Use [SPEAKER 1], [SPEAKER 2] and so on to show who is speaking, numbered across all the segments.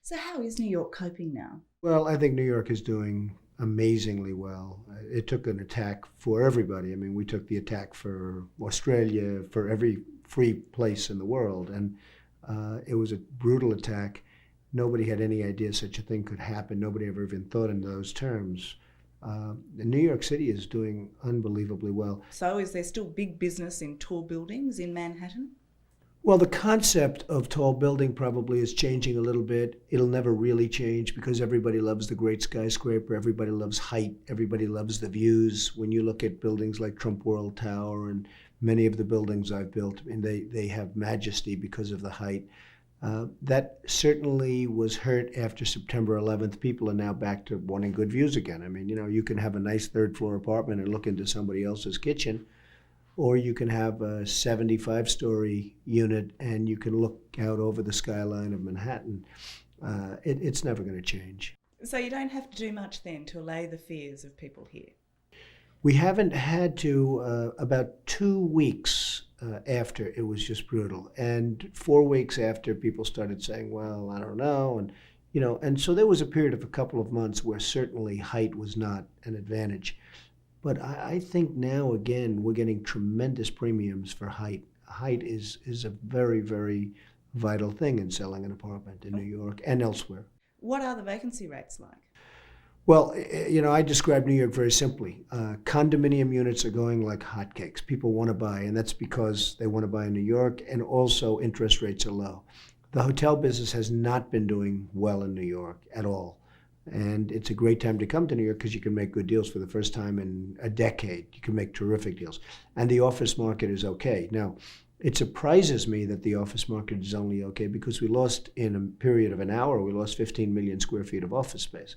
[SPEAKER 1] So how is New York coping now?
[SPEAKER 2] Well, I think New York is doing amazingly well. It took an attack for everybody. I mean, we took the attack for Australia, for every free place in the world, and it was a brutal attack. Nobody had any idea such a thing could happen. Nobody ever even thought in those terms. New York City is doing unbelievably well.
[SPEAKER 1] So is there still big business in tall buildings in Manhattan?
[SPEAKER 2] Well, the concept of tall building probably is changing a little bit. It'll never really change because everybody loves the great skyscraper. Everybody loves height. Everybody loves the views. When you look at buildings like Trump World Tower and many of the buildings I've built, and they have majesty because of the height. That certainly was hurt after September 11th. People are now back to wanting good views again. I mean, you can have a nice third floor apartment and look into somebody else's kitchen, or you can have a 75-story unit and you can look out over the skyline of Manhattan. It's never going to change.
[SPEAKER 1] So you don't have to do much then to allay the fears of people here?
[SPEAKER 2] We haven't had to, about 2 weeks after, it was just brutal. And 4 weeks after, people started saying, well, I don't know. And so there was a period of a couple of months where certainly height was not an advantage. But I think now, again, we're getting tremendous premiums for height. Height is a very, very vital thing in selling an apartment in New York and elsewhere.
[SPEAKER 1] What are the vacancy rates like?
[SPEAKER 2] Well, I describe New York very simply. Condominium units are going like hotcakes. People want to buy, and that's because they want to buy in New York, and also interest rates are low. The hotel business has not been doing well in New York at all. And it's a great time to come to New York because you can make good deals for the first time in a decade. You can make terrific deals. And the office market is okay. Now, it surprises me that the office market is only okay because we lost, in a period of an hour, we lost 15 million square feet of office space.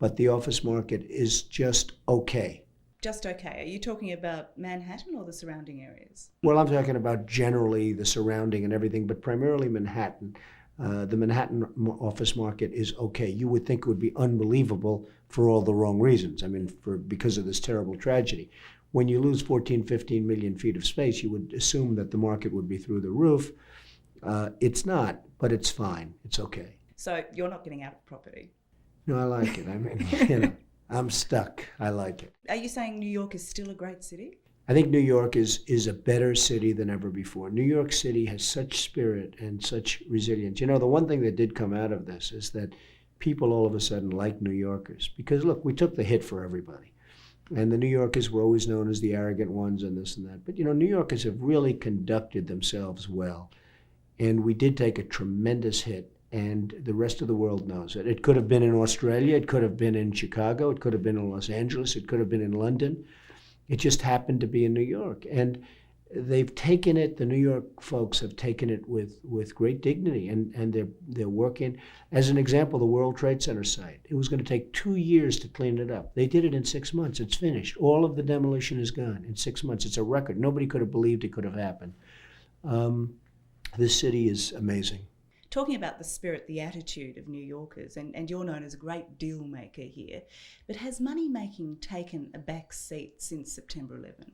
[SPEAKER 2] But the office market is just okay.
[SPEAKER 1] Just okay. Are you talking about Manhattan or the surrounding areas?
[SPEAKER 2] Well, I'm talking about generally the surrounding and everything, but primarily Manhattan. The Manhattan office market is okay. You would think it would be unbelievable for all the wrong reasons. I mean, because of this terrible tragedy. When you lose 14, 15 million feet of space, you would assume that the market would be through the roof. It's not, but it's fine. It's okay.
[SPEAKER 1] So you're not getting out of property?
[SPEAKER 2] No, I like it. I mean, I'm stuck. I like it.
[SPEAKER 1] Are you saying New York is still a great city?
[SPEAKER 2] I think New York is a better city than ever before. New York City has such spirit and such resilience. The one thing that did come out of this is that people all of a sudden like New Yorkers. Because, look, we took the hit for everybody. And the New Yorkers were always known as the arrogant ones and this and that. But, New Yorkers have really conducted themselves well. And we did take a tremendous hit. And the rest of the world knows it. It could have been in Australia. It could have been in Chicago. It could have been in Los Angeles. It could have been in London. It just happened to be in New York. And they've taken it, the New York folks have taken it with great dignity, and they're working. As an example, the World Trade Center site. It was going to take 2 years to clean it up. They did it in 6 months. It's finished. All of the demolition is gone in 6 months. It's a record. Nobody could have believed it could have happened. This city is amazing.
[SPEAKER 1] Talking about the spirit, the attitude of New Yorkers, and you're known as a great deal maker here, but has money making taken a back seat since September 11?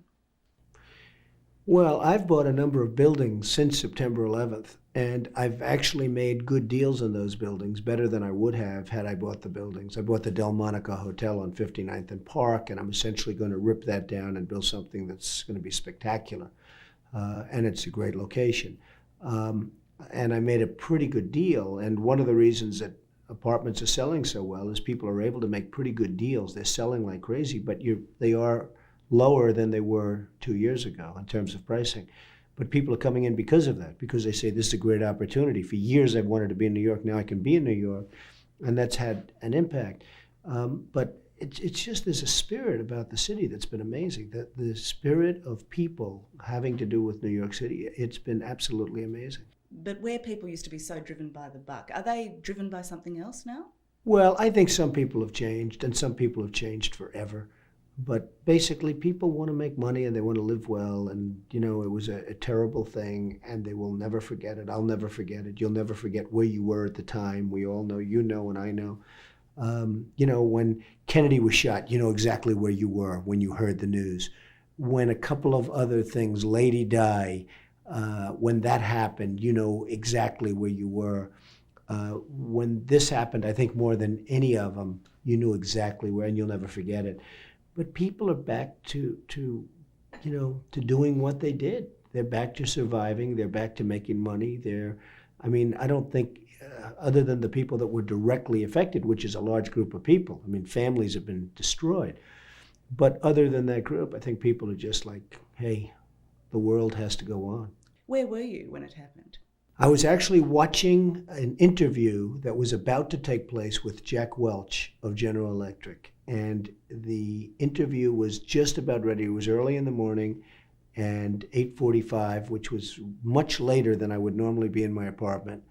[SPEAKER 2] Well, I've bought a number of buildings since September 11th, and I've actually made good deals on those buildings, better than I would have had I bought the buildings. I bought the Delmonico Hotel on 59th and Park, and I'm essentially going to rip that down and build something that's going to be spectacular. And it's a great location. And I made a pretty good deal. And one of the reasons that apartments are selling so well is people are able to make pretty good deals. They're selling like crazy, but they are lower than they were 2 years ago in terms of pricing. But people are coming in because of that, because they say this is a great opportunity. For years I've wanted to be in New York. Now I can be in New York. And that's had an impact. But it's just there's a spirit about the city that's been amazing. The spirit of people having to do with New York City, it's been absolutely amazing.
[SPEAKER 1] But where people used to be so driven by the buck, are they driven by something else now?
[SPEAKER 2] Well, I think some people have changed, and some people have changed forever. But basically, people want to make money and they want to live well. And, it was a terrible thing, and they will never forget it. I'll never forget it. You'll never forget where you were at the time. We all know, and I know. When Kennedy was shot, you know exactly where you were when you heard the news. When a couple of other things, Lady Di, when that happened, you know exactly where you were. When this happened, I think more than any of them, you knew exactly where, and you'll never forget it. But people are back to doing what they did. They're back to surviving. They're back to making money. I don't think, other than the people that were directly affected, which is a large group of people. I mean, families have been destroyed. But other than that group, I think people are just like, hey, the world has to go on.
[SPEAKER 1] Where were you when it happened?
[SPEAKER 2] I was actually watching an interview that was about to take place with Jack Welch of General Electric. And the interview was just about ready. It was early in the morning, and 8:45, which was much later than I would normally be in my apartment.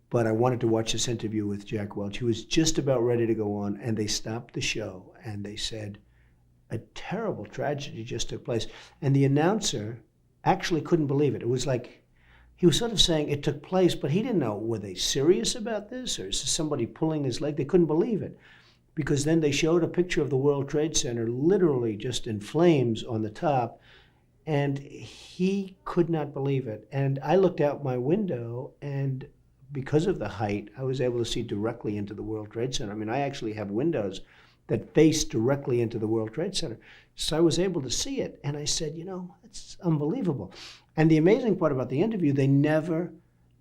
[SPEAKER 2] But I wanted to watch this interview with Jack Welch. He was just about ready to go on, and they stopped the show, and they said, a terrible tragedy just took place. And the announcer actually couldn't believe it. It was like, he was sort of saying it took place, but he didn't know, were they serious about this, or is this somebody pulling his leg? They couldn't believe it. Because then they showed a picture of the World Trade Center literally just in flames on the top, and he could not believe it. And I looked out my window, and because of the height, I was able to see directly into the World Trade Center. I mean, I actually have windows that face directly into the World Trade Center. So I was able to see it, and I said, it's unbelievable. And the amazing part about the interview, they never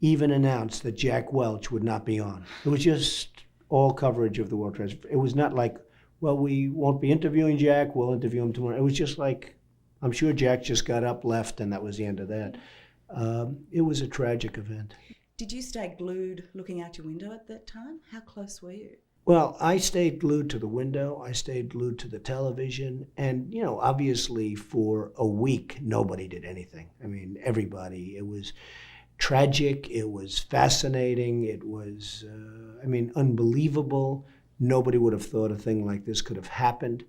[SPEAKER 2] even announced that Jack Welch would not be on. It was just all coverage of the World Trade Center. It was not like, well, we won't be interviewing Jack, we'll interview him tomorrow. It was just like, I'm sure Jack just got up, left, and that was the end of that. It was a tragic event.
[SPEAKER 1] Did you stay glued looking out your window at that time? How close were you?
[SPEAKER 2] Well, I stayed glued to the window. I stayed glued to the television. And, obviously for a week, nobody did anything. I mean, everybody. It was tragic. It was fascinating. It was, unbelievable. Nobody would have thought a thing like this could have happened.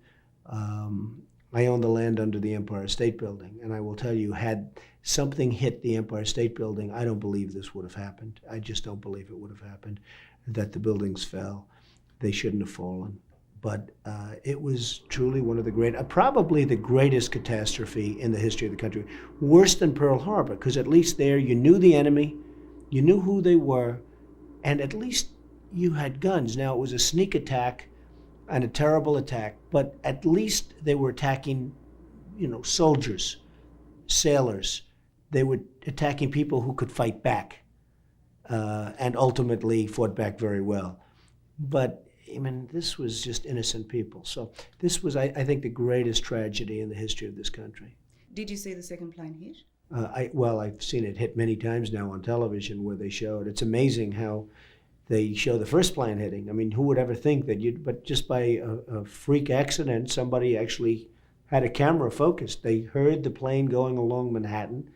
[SPEAKER 2] I own the land under the Empire State Building. And I will tell you, had something hit the Empire State Building, I don't believe this would have happened. I just don't believe it would have happened, that the buildings fell. They shouldn't have fallen. But it was truly one of the probably the greatest catastrophe in the history of the country. Worse than Pearl Harbor, because at least there you knew the enemy, you knew who they were, and at least you had guns. Now, it was a sneak attack and a terrible attack, but at least they were attacking, soldiers, sailors. They were attacking people who could fight back, and ultimately fought back very well. But this was just innocent people. So this was, I think, the greatest tragedy in the history of this country.
[SPEAKER 1] Did you see the second plane hit?
[SPEAKER 2] I've seen it hit many times now on television where they show it. It's amazing how they show the first plane hitting. I mean, who would ever think that but just by a freak accident, somebody actually had a camera focused. They heard the plane going along Manhattan,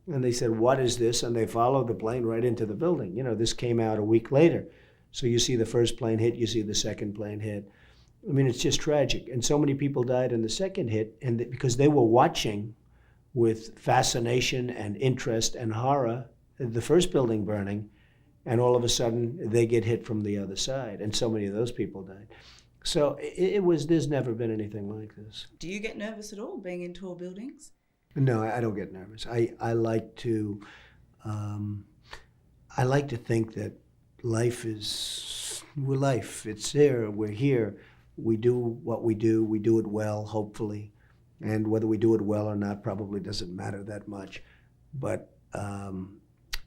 [SPEAKER 2] and they said, what is this? And they followed the plane right into the building. This came out a week later. So you see the first plane hit, you see the second plane hit. It's just tragic. And so many people died in the second hit, and because they were watching with fascination and interest and horror the first building burning, and all of a sudden they get hit from the other side, and so many of those people died. So there's never been anything like this.
[SPEAKER 1] Do you get nervous at all being in tall buildings?
[SPEAKER 2] No, I don't get nervous. I like to think that life is, we're life. It's here, we're here. We do what we do it well, hopefully. And whether we do it well or not probably doesn't matter that much. But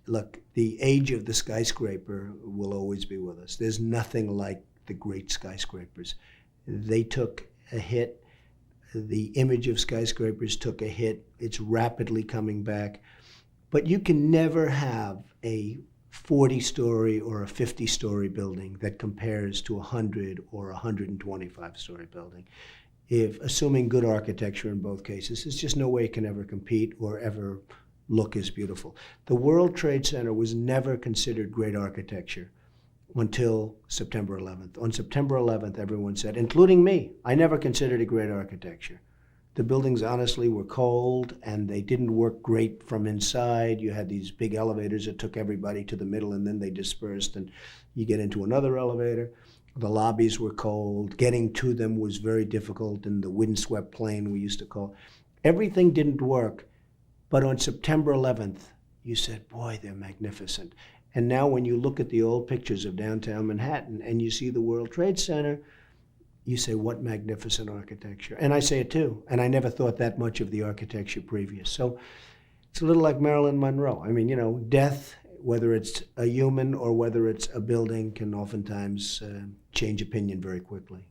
[SPEAKER 2] look, the age of the skyscraper will always be with us. There's nothing like the great skyscrapers. They took a hit. The image of skyscrapers took a hit. It's rapidly coming back. But you can never have a 40-story or a 50-story building that compares to a 100 or a 125-story building. Assuming good architecture in both cases, there's just no way it can ever compete or ever look as beautiful. The World Trade Center was never considered great architecture until September 11th. On September 11th, everyone said, including me, I never considered it great architecture. The buildings honestly were cold and they didn't work great from inside. You had these big elevators that took everybody to the middle and then they dispersed and you get into another elevator. The lobbies were cold. Getting to them was very difficult in the windswept plain we used to call. Everything didn't work. But on September 11th, you said, boy, they're magnificent. And now when you look at the old pictures of downtown Manhattan and you see the World Trade Center, you say, what magnificent architecture. And I say it too. And I never thought that much of the architecture previous. So it's a little like Marilyn Monroe. I mean, death, whether it's a human or whether it's a building, can oftentimes change opinion very quickly.